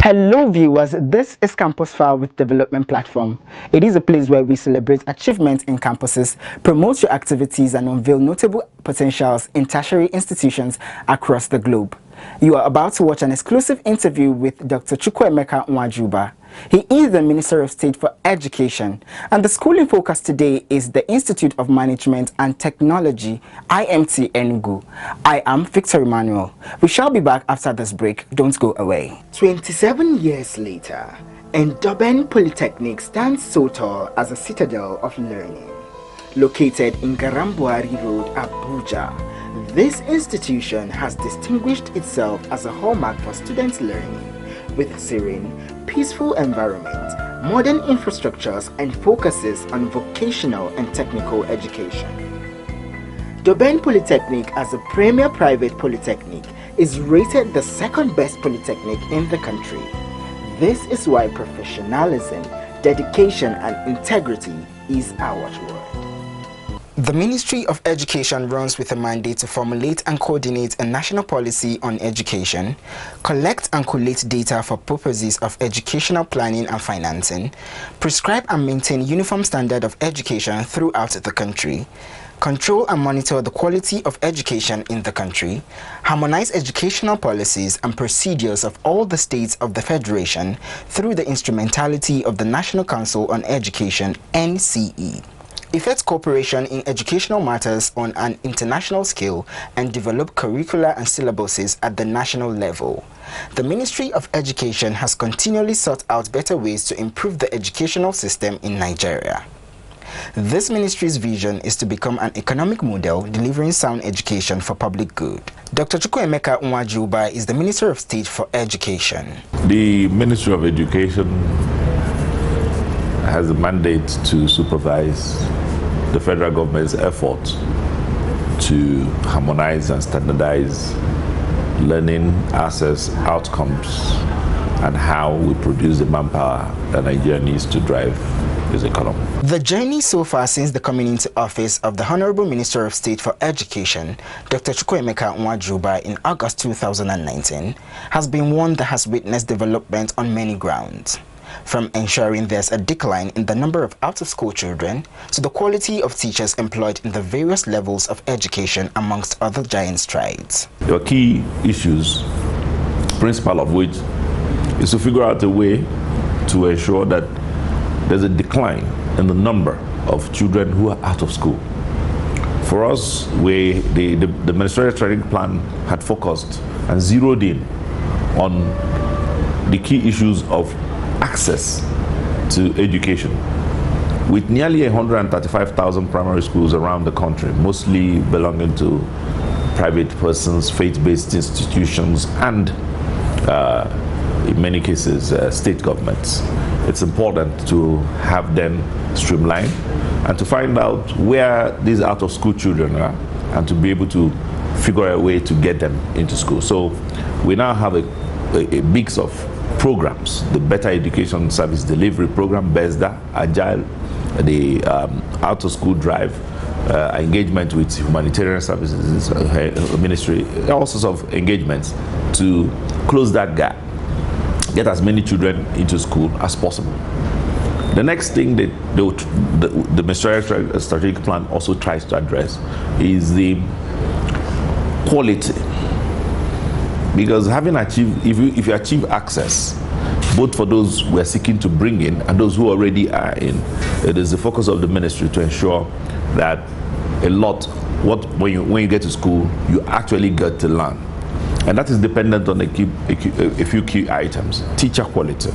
Hello viewers, this is Campus File with Development Platform. It is a place where we celebrate achievements in campuses, promote your activities and unveil notable potentials in tertiary institutions across the globe. You are about to watch an exclusive interview with Dr. Chukwuemeka Nwajuba. He is the Minister of State for Education, and the school in focus today is the Institute of Management and Technology, IMT Enugu. I am Victor Emmanuel. We shall be back after this break. Don't go away. 27 years later, Ndoben Polytechnic stands so tall as a citadel of learning. Located in Garambuari Road, Abuja, this institution has distinguished itself as a hallmark for students' learning, with serene, peaceful environment, modern infrastructures, and focuses on vocational and technical education. Ndoben Polytechnic, as a premier private polytechnic, is rated the second best polytechnic in the country. This is why professionalism, dedication, and integrity is our watchword. The Ministry of Education runs with a mandate to formulate and coordinate a national policy on education, collect and collate data for purposes of educational planning and financing, prescribe and maintain uniform standard of education throughout the country, control and monitor the quality of education in the country, harmonize educational policies and procedures of all the states of the Federation through the instrumentality of the National Council on Education, NCE. Effect cooperation in educational matters on an international scale and develop curricula and syllabuses at the national level. The Ministry of Education has continually sought out better ways to improve the educational system in Nigeria. This ministry's vision is to become an economic model delivering sound education for public good. Dr. Chukwuemeka Nwajuba is the Minister of State for Education. The Ministry of Education has a mandate to supervise the federal government's effort to harmonize and standardize learning access outcomes and how we produce the manpower that Nigeria needs to drive this economy. The journey so far since the coming into office of the Honorable Minister of State for Education, Dr. Chukwuemeka Nwajuba, in August 2019, has been one that has witnessed development on many grounds. From ensuring there's a decline in the number of out-of-school children to the quality of teachers employed in the various levels of education, amongst other giant strides. There are key issues, principal of which is to figure out a way to ensure that there's a decline in the number of children who are out of school. For us, the ministerial training plan had focused and zeroed in on the key issues of access to education. With nearly 135,000 primary schools around the country, mostly belonging to private persons, faith-based institutions, and in many cases, state governments. It's important to have them streamlined and to find out where these out-of-school children are and to be able to figure out a way to get them into school. So we now have a mix of programs: the Better Education Service Delivery Program, BESDA, Agile, the out-of-school drive, engagement with humanitarian services ministry, all sorts of engagements to close that gap, get as many children into school as possible. The next thing that the ministerial strategic plan also tries to address is the quality. Because having achieved, if you achieve access, both for those we are seeking to bring in and those who already are in, it is the focus of the ministry to ensure that when you get to school, you actually get to learn. And that is dependent on a few key items. Teacher quality.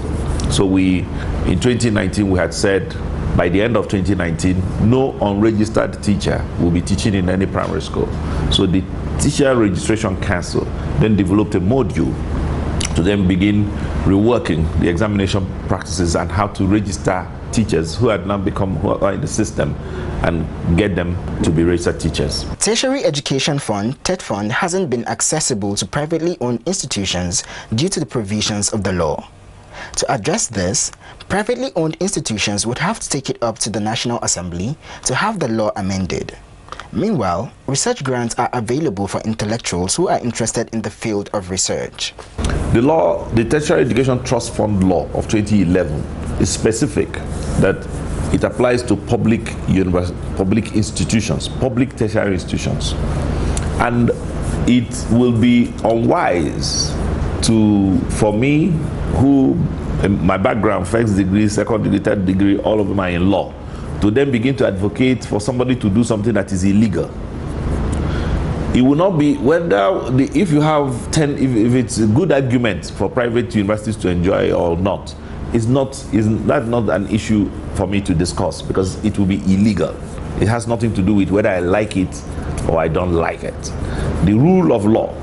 So in 2019, we had said by the end of 2019, no unregistered teacher will be teaching in any primary school. So the Teacher Registration Council then developed a module to then begin reworking the examination practices and how to register teachers who are in the system and get them to be registered teachers. Tertiary Education Fund, TED Fund, hasn't been accessible to privately owned institutions due to the provisions of the law. To address this, privately owned institutions would have to take it up to the National Assembly to have the law amended. Meanwhile, research grants are available for intellectuals who are interested in the field of research. The law, the Tertiary Education Trust Fund Law of 2011 is specific that it applies to public institutions, public tertiary institutions. And it will be unwise for me, who my background, first degree, second degree, third degree, all of them are in law, to then begin to advocate for somebody to do something that is illegal. It will not be whether if you have 10, if it's a good argument for private universities to enjoy or not, that's not an issue for me to discuss, because it will be illegal. It has nothing to do with whether I like it or I don't like it. The rule of law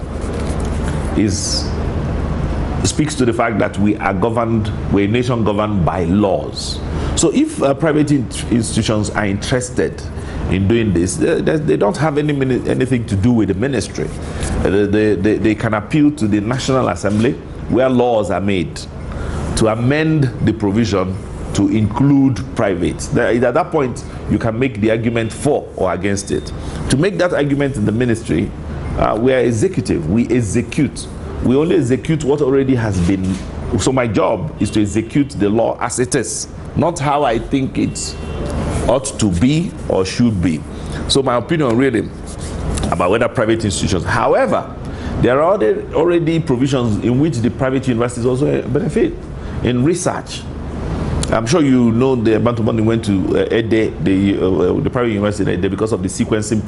speaks to the fact that we're a nation governed by laws. So if private institutions are interested in doing this, they don't have anything to do with the ministry. They can appeal to the National Assembly, where laws are made, to amend the provision to include private. At that point, you can make the argument for or against it. To make that argument in the ministry, we are executive. We execute. We only execute what already has been. So my job is to execute the law as it is, not how I think it ought to be or should be. So my opinion really about whether private institutions. However, there are already provisions in which the private universities also benefit in research. I'm sure you know the amount of money went to Ede, the private university in Ede, because of the sequencing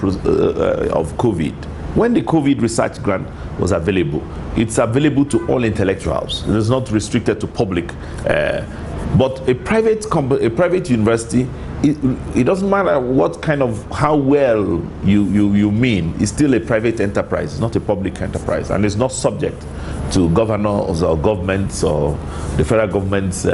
of COVID. When the COVID research grant was available, it's available to all intellectuals. It is not restricted to public. But a private university, it doesn't matter what kind of, how well you mean, it's still a private enterprise, it's not a public enterprise, and it's not subject to governors or governments or the federal government's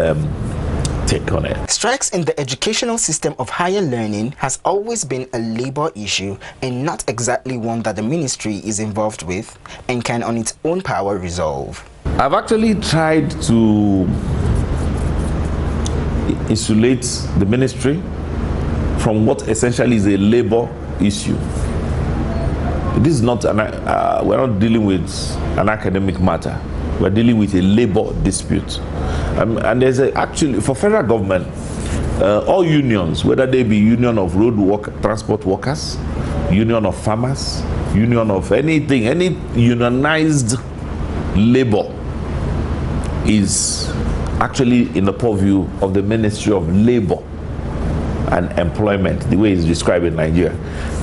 take on it. Strikes in the educational system of higher learning has always been a labor issue, and not exactly one that the ministry is involved with and can on its own power resolve. I've actually tried to insulate the ministry from what essentially is a labor issue. This is not we're not dealing with an academic matter. We're dealing with a labor dispute. And there's actually, for federal government, all unions, whether they be union of transport workers, union of farmers, union of anything, any unionized labor is actually in the purview of the Ministry of Labor and Employment, the way it's described in Nigeria.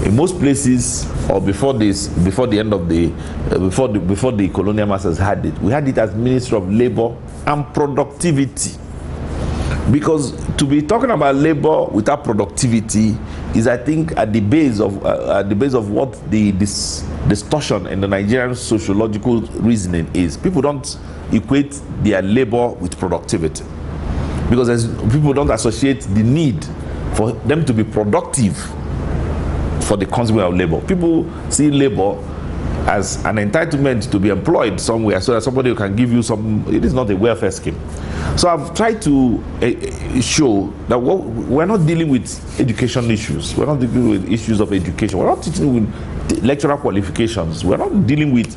In most places, or before the end of before the colonial masters had it, we had it as Ministry of Labor and Productivity. Because to be talking about labor without productivity is, I think, at the base of what this distortion in the Nigerian sociological reasoning is. People don't equate their labor with productivity, because people don't associate the need for them to be productive for the consequence of labor. People see labor as an entitlement to be employed somewhere so that somebody can give you some. It is not a welfare scheme. So I've tried to show that we're not dealing with education issues. We're not dealing with issues of education. We're not dealing with lecturer qualifications. We're not dealing with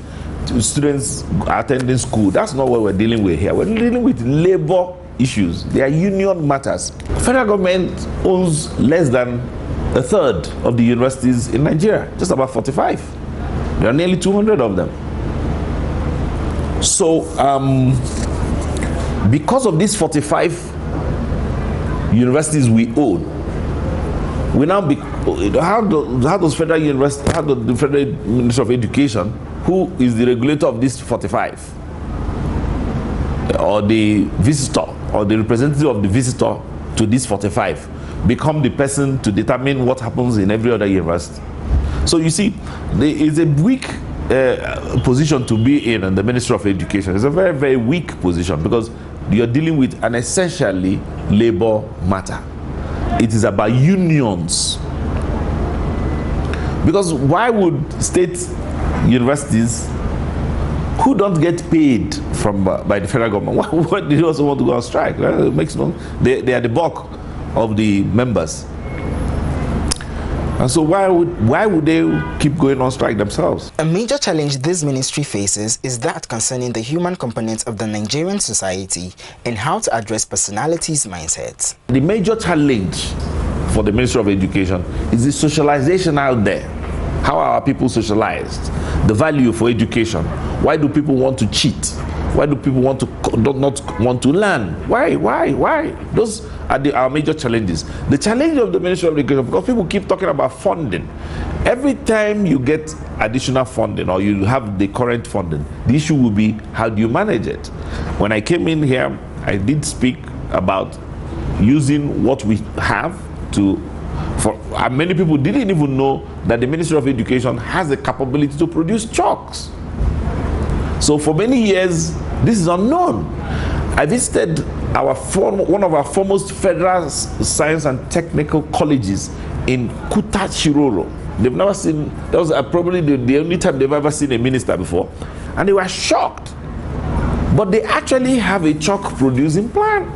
students attending school. That's not what we're dealing with here. We're dealing with labor issues. They are union matters. Federal government owns less than a third of the universities in Nigeria, just about 45. There are nearly 200 of them. So because of these 45 universities we own, we now how does federal university, how does the Federal Ministry of Education, who is the regulator of these 45, or the visitor, or the representative of the visitor to these 45, become the person to determine what happens in every other university? So you see, there is a weak position to be in the Ministry of Education. It's a very, very weak position, because you're dealing with an essentially labor matter. It is about unions. Because why would state universities who don't get paid by the federal government, why do they also want to go on strike? It makes no. They are the bulk of the members. And so why would they keep going on strike themselves? A major challenge this ministry faces is that concerning the human component of the Nigerian society and how to address personalities' mindsets. The major challenge for the Ministry of Education is the socialization out there. How are our people socialized? The value for education. Why do people want to cheat? Why do people not want to learn? Why? Those are our major challenges. The challenge of the Ministry of Education, because people keep talking about funding. Every time you get additional funding or you have the current funding, the issue will be how do you manage it? When I came in here, I did speak about using what we have and many people didn't even know that the Ministry of Education has the capability to produce chalks. So for many years, this is unknown. I visited one of our foremost federal science and technical colleges in Kuta Chiroro. They've never seen, that was probably the only time they've ever seen a minister before. And they were shocked. But they actually have a chalk producing plant.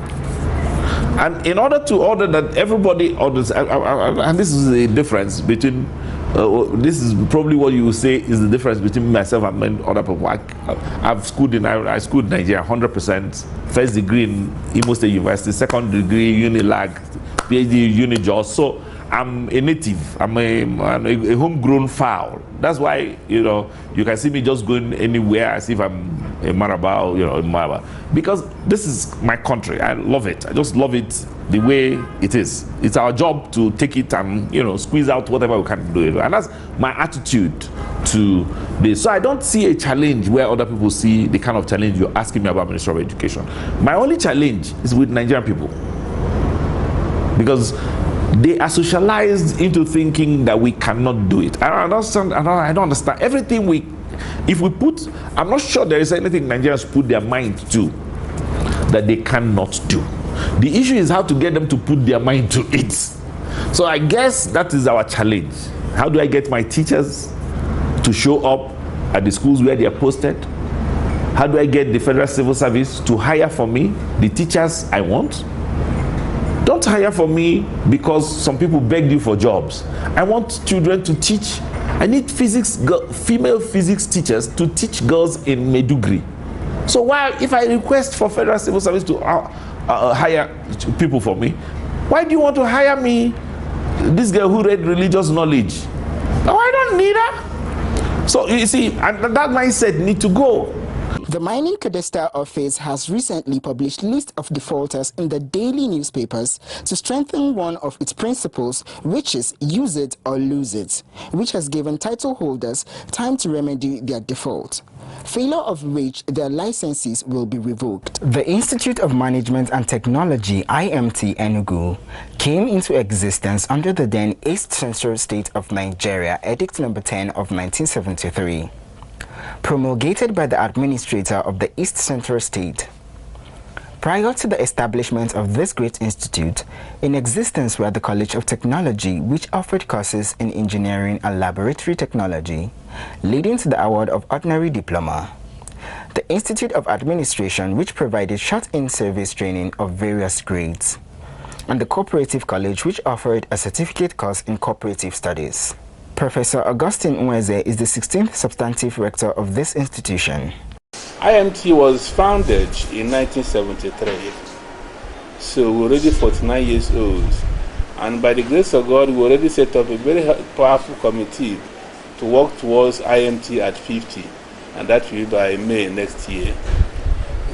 And in order to order that everybody orders, and this is the difference between, this is probably what you would say is the difference between myself and many other people. I schooled in Nigeria 100%, first degree in Imo State University, second degree Unilag, PhD Unijos. So I'm a native, I'm a homegrown fowl. That's why, you can see me just going anywhere as if I'm a Maraba, a Maraba. Because this is my country, I love it. I just love it the way it is. It's our job to take it and, squeeze out whatever we can do. And that's my attitude to this. So I don't see a challenge where other people see the kind of challenge you're asking me about Ministry of Education. My only challenge is with Nigerian people. Because they are socialized into thinking that we cannot do it. I don't understand. Everything if we put, I'm not sure there is anything Nigerians put their mind to that they cannot do. The issue is how to get them to put their mind to it. So I guess that is our challenge. How do I get my teachers to show up at the schools where they are posted? How do I get the Federal Civil Service to hire for me the teachers I want? Don't hire for me because some people begged you for jobs. I want children to teach. I need female physics teachers to teach girls in Maiduguri. So why, if I request for Federal Civil Service to hire people for me, why do you want to hire me, this girl who read religious knowledge? No, I don't need her. So you see, and that mindset need to go. The Mining Cadastre Office has recently published list of defaulters in the daily newspapers to strengthen one of its principles, which is use it or lose it, which has given title holders time to remedy their default, failure of which their licenses will be revoked. The Institute of Management and Technology, IMT Enugu, came into existence under the then East Central State of Nigeria Edict No. 10 of 1973. Promulgated by the administrator of the East Central State. Prior to the establishment of this great institute, in existence were the College of Technology, which offered courses in engineering and laboratory technology, leading to the award of ordinary diploma. The Institute of Administration, which provided short-in service training of various grades, and the Cooperative College, which offered a certificate course in cooperative studies. Professor Augustine Nweze is the 16th substantive rector of this institution. IMT was founded in 1973, so we're already 49 years old. And by the grace of God, we already set up a very powerful committee to work towards IMT at 50, and that will be by May next year.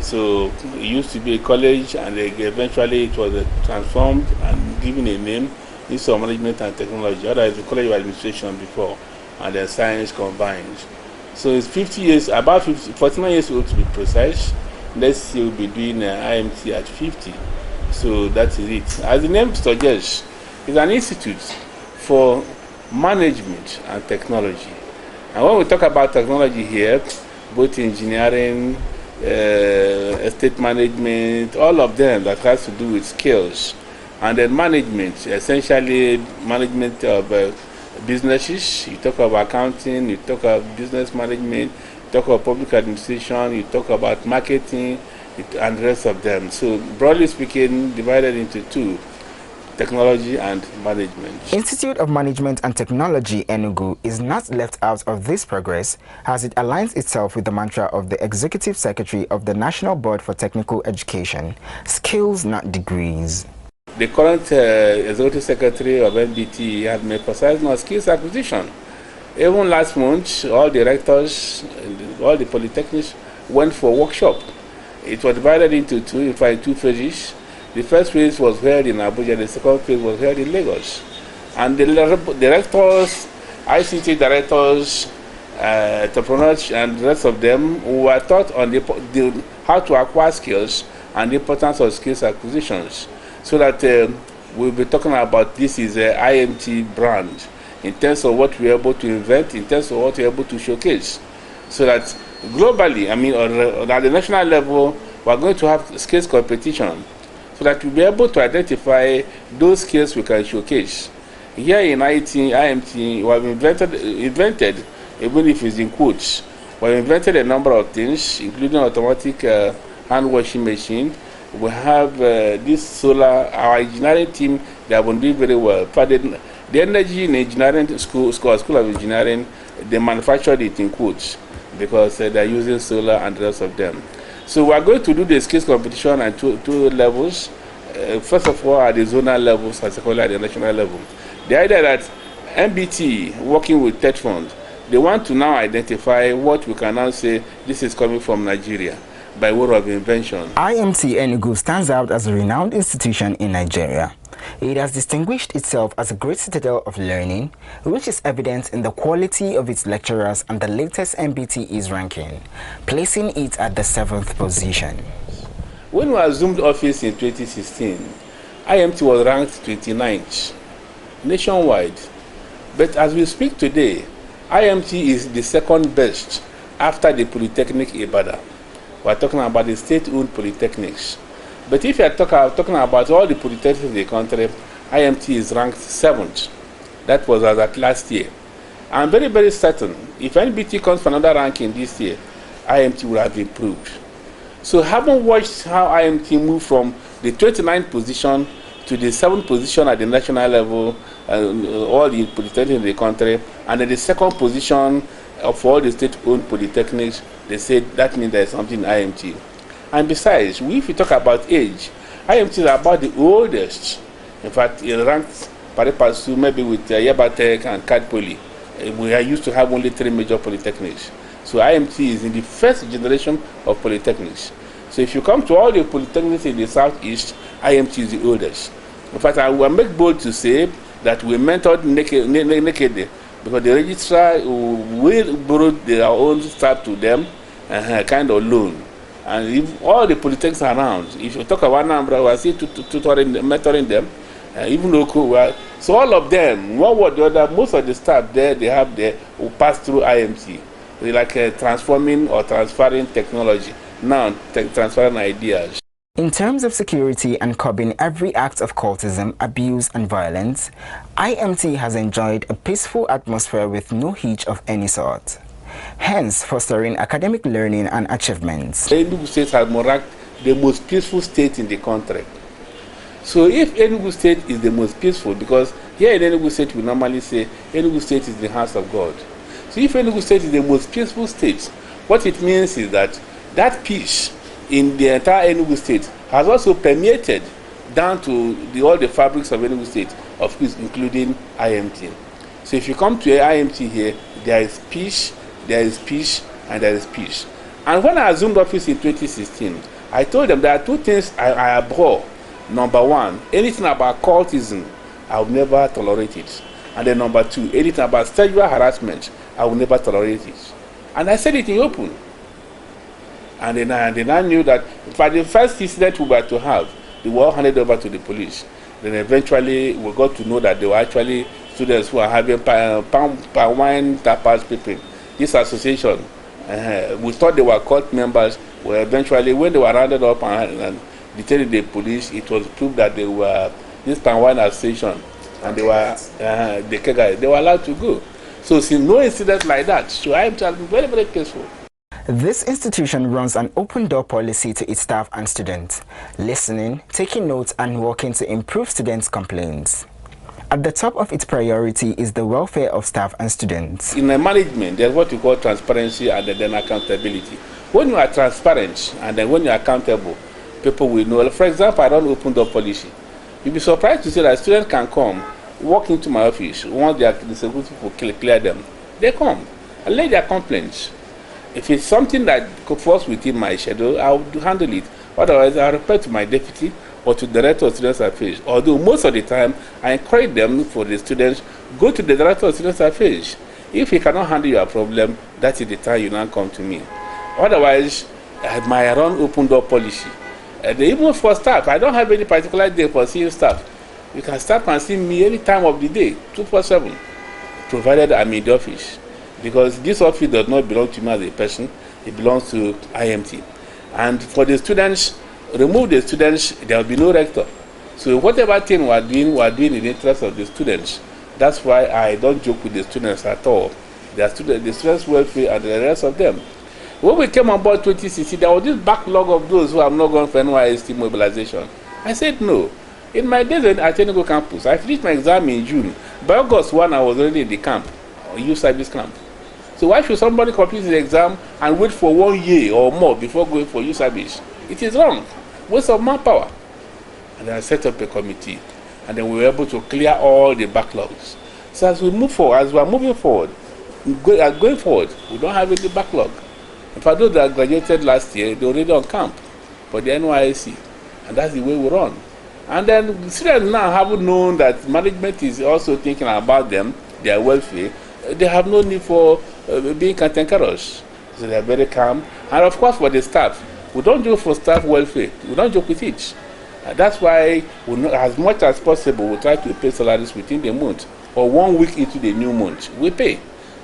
So it used to be a college, and eventually it was transformed and given a name. Institute of Management and Technology, otherwise the College of Administration before, and then science combined. So it's 50 years, about 49 years old to be precise. Next year we'll be doing IMT at 50. So that is it. As the name suggests, it's an institute for management and technology. And when we talk about technology here, both engineering, estate management, all of them that has to do with skills. And then management, essentially management of businesses. You talk about accounting, you talk about business management, you talk about public administration, you talk about marketing, and the rest of them. So broadly speaking, divided into two. technology and management. Institute of Management and Technology Enugu is not left out of this progress as it aligns itself with the mantra of the Executive Secretary of the National Board for Technical Education, skills not degrees. The current Executive Secretary of NBT has been emphasizing on skills acquisition. Even last month, all the rectors, all the polytechnics went for a workshop. It was divided into two phases. The first phase was held in Abuja, the second phase was held in Lagos. And the directors, ICT directors, entrepreneurs, and the rest of them were taught on how to acquire skills and the importance of skills acquisitions. So that we'll be talking about this is an IMT brand in terms of what we're able to invent, in terms of what we're able to showcase. So that globally, I mean, at the national level, we're going to have skills competition so that we'll be able to identify those skills we can showcase. Here in IMT, we have invented, even if it's in quotes, we have invented a number of things, including automatic hand washing machine. We have this solar, our engineering team, they have been doing very well. But the energy in engineering school of engineering, they manufactured it in quotes because they're using solar and the rest of them. So we are going to do the skills competition at two levels. First of all, at the zonal levels, and secondly at the national level. The idea that MBT, working with Tech Fund, they want to now identify what we can now say this is coming from Nigeria by way of invention. IMT Enugu stands out as a renowned institution in Nigeria. It has distinguished itself as a great citadel of learning, which is evident in the quality of its lecturers and the latest MBTE's ranking, placing it at the 7th position. When we assumed office in 2016, IMT was ranked 29th nationwide. But as we speak today, IMT is the second best after the Polytechnic Ibadan. We're talking about the state-owned polytechnics. But if you're talking about all the polytechnics in the country, IMT is ranked 7th. That was as at last year. I'm very, very certain if NBT comes for another ranking this year, IMT will have improved. So having watched how IMT moved from the 29th position to the 7th position at the national level, all the polytechnics in the country, and then the 2nd position of all the state-owned polytechnics, they said that means there's something in IMT. And besides, if we talk about age, IMT is about the oldest. In fact, it ranks pari-passu maybe with Yabatech and CAD Poly. We are used to have only 3 major polytechnics. So IMT is in the first generation of polytechnics. So if you come to all the polytechnics in the southeast, IMT is the oldest. In fact, I will make bold to say that we mentored naked because the registrar will borrow their own staff to them, kind of loan. And if all the politics around, if you talk about number, we are still mentoring them, even local. So all of them, one way or the other, most of the staff there, they have who pass through IMT. They like transforming or transferring technology, now transferring ideas. In terms of security and curbing every act of cultism, abuse and violence, IMT has enjoyed a peaceful atmosphere with no hitch of any sort, hence fostering academic learning and achievements. Enugu State has been ranked the most peaceful state in the country. So if Enugu State is the most peaceful, because here in Enugu State we normally say Enugu State is the house of God. So if Enugu State is the most peaceful state, what it means is that that peace in the entire Enugu State has also permeated down to all the fabrics of Enugu State, of course, including IMT. So if you come to IMT here, there is peace, there is peace, and there is peace. And when I assumed office in 2016, I told them there are 2 things I abhor. Number 1, anything about cultism, I will never tolerate it. And then number 2, anything about sexual harassment, I will never tolerate it. And I said it in open. And then I knew that for the first incident we were to have, they were all handed over to the police. Then eventually we got to know that they were actually students who are having palm wine tapas people. This association, we thought they were cult members. Well, eventually when they were rounded up and detained the police, it was proved that they were this palm wine association, and they were allowed to go. So since no incident like that, so I am very, very peaceful. This institution runs an open door policy to its staff and students, listening, taking notes, and working to improve students' complaints. At the top of its priority is the welfare of staff and students. In the management, there's what we call transparency and then accountability. When you are transparent and then when you are accountable, people will know. For example, I run open door policy. You'll be surprised to see that students can come, walk into my office, once the security people clear them, they come and lay their complaints. If it's something that falls within my schedule, I'll handle it. Otherwise, I'll refer to my deputy or to the director of students affairs. Although most of the time, I encourage them for the students, go to the director of students affairs. If he cannot handle your problem, that is the time you now come to me. Otherwise, my own open door policy. Even for staff, I don't have any particular day for seeing staff. You can start and see me any time of the day, 24/7, provided I'm in the office. Because this office does not belong to me as a person, it belongs to IMT. And for the students, remove the students, there will be no rector. So whatever thing we're doing in the interest of the students. That's why I don't joke with the students at all. The students' welfare and the rest of them. When we came on board 2016, there was this backlog of those who have not gone for NYST mobilization. I said no. In my days at IMT Enugu campus, I finished my exam in June. By August 1, I was already in the camp, youth service camp. So why should somebody complete the exam and wait for 1 year or more before going for youth service? It is wrong. Waste of manpower. And then I set up a committee. And then we were able to clear all the backlogs. So as we move forward, as we are moving forward, going forward, we don't have any backlog. In fact, those that graduated last year, they're already on camp for the NYSC. And that's the way we run. And then the students now haven't known that management is also thinking about them, their welfare. They have no need for being cantankerous. So they're very calm. And of course, for the staff, we don't joke for staff welfare. We don't joke with it. That's why, as much as possible, we try to pay salaries within the month or 1 week into the new month. We pay.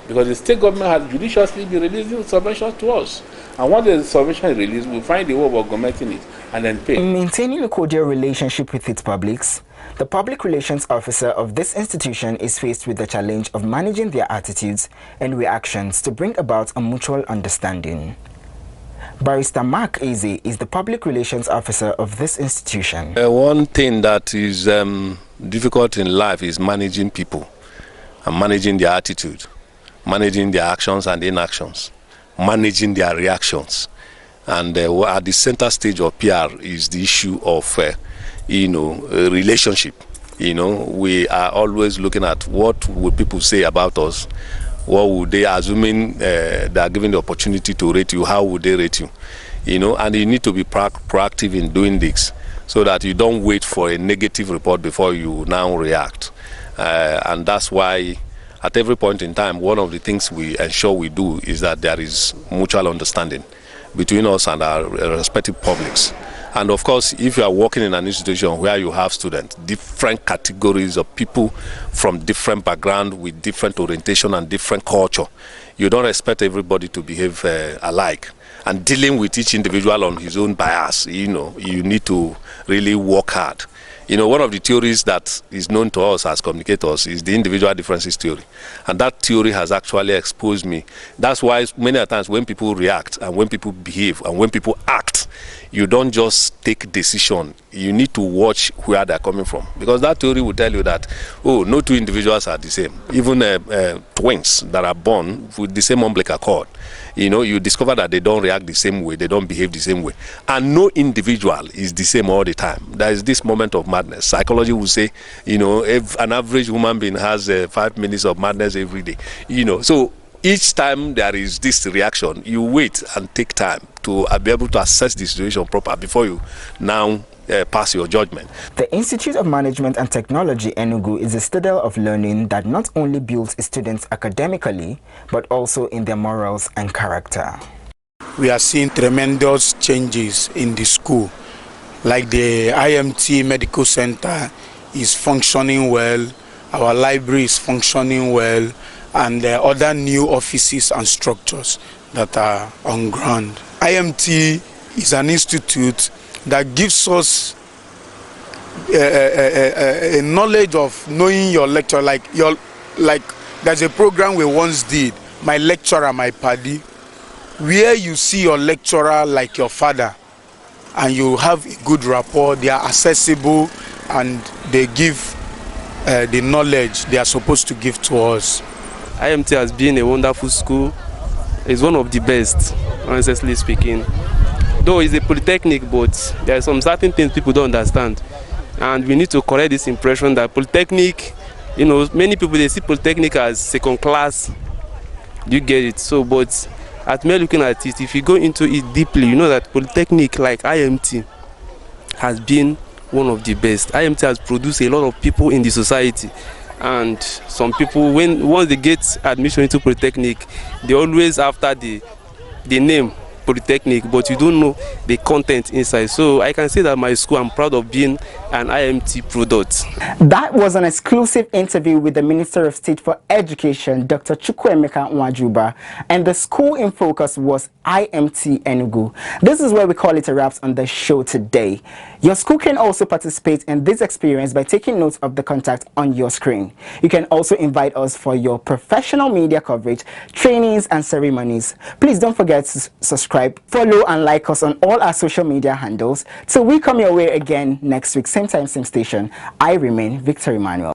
Because the state government has judiciously been releasing subventions to us. And once the subvention is released, we find the way of augmenting it and then pay. In maintaining a cordial relationship with its publics, the public relations officer of this institution is faced with the challenge of managing their attitudes and reactions to bring about a mutual understanding. Barrister Mark Eze is the public relations officer of this institution. One thing that is difficult in life is managing people and managing their attitude, managing their actions and inactions, managing their reactions. And at the center stage of PR is the issue of relationship. We are always looking at what will people say about us. What would they, assuming they are given the opportunity to rate you, how would they rate you? And you need to be proactive in doing this so that you don't wait for a negative report before you now react. And that's why at every point in time, one of the things we ensure we do is that there is mutual understanding between us and our respective publics. And of course, if you are working in an institution where you have students, different categories of people from different background with different orientation and different culture, you don't expect everybody to behave alike. And dealing with each individual on his own bias, you need to really work hard. One of the theories that is known to us as communicators is the individual differences theory. And that theory has actually exposed me. That's why many times when people react and when people behave and when people act, you don't just take decision. You need to watch where they're coming from. Because that theory will tell you that, no two individuals are the same. Even twins that are born with the same umbilical cord, you discover that they don't react the same way, they don't behave the same way. And no individual is the same all the time. There is this moment of madness. Psychology will say, if an average human being has 5 minutes of madness every day. So each time there is this reaction, you wait and take time to be able to assess the situation proper before you now pass your judgment. The Institute of Management and Technology Enugu is a citadel of learning that not only builds its students academically, but also in their morals and character. We are seeing tremendous changes in the school. Like the IMT Medical Center is functioning well, our library is functioning well, and there are other new offices and structures that are on ground. IMT is an institute that gives us a knowledge of knowing your lecturer. Like there's a program we once did, my lecturer, my paddy. where you see your lecturer like your father and you have a good rapport, they are accessible and they give the knowledge they are supposed to give to us. IMT has been a wonderful school. It's one of the best, honestly speaking. Though it's a polytechnic, but there are some certain things people don't understand. And we need to correct this impression that polytechnic, you know, many people, they see polytechnic as second class. You get it? So, but at me looking at it, if you go into it deeply, you know that polytechnic like IMT has been one of the best. IMT has produced a lot of people in the society. And some people, once they get admission into polytechnic, they always after the name polytechnic, but you don't know the content inside. So I can say that my school, I'm proud of being an IMT product. That was an exclusive interview with the Minister of State for Education, Dr. Chukwuemeka Nwajuba, and the school in focus was IMT Enugu. This is where we call it a wrap on the show today. Your school can also participate in this experience by taking notes of the contact on your screen. You can also invite us for your professional media coverage, trainings and ceremonies. Please don't forget to subscribe, follow and like us on all our social media handles. Till we come your way again next week, same time, same station. I remain Victor Emmanuel.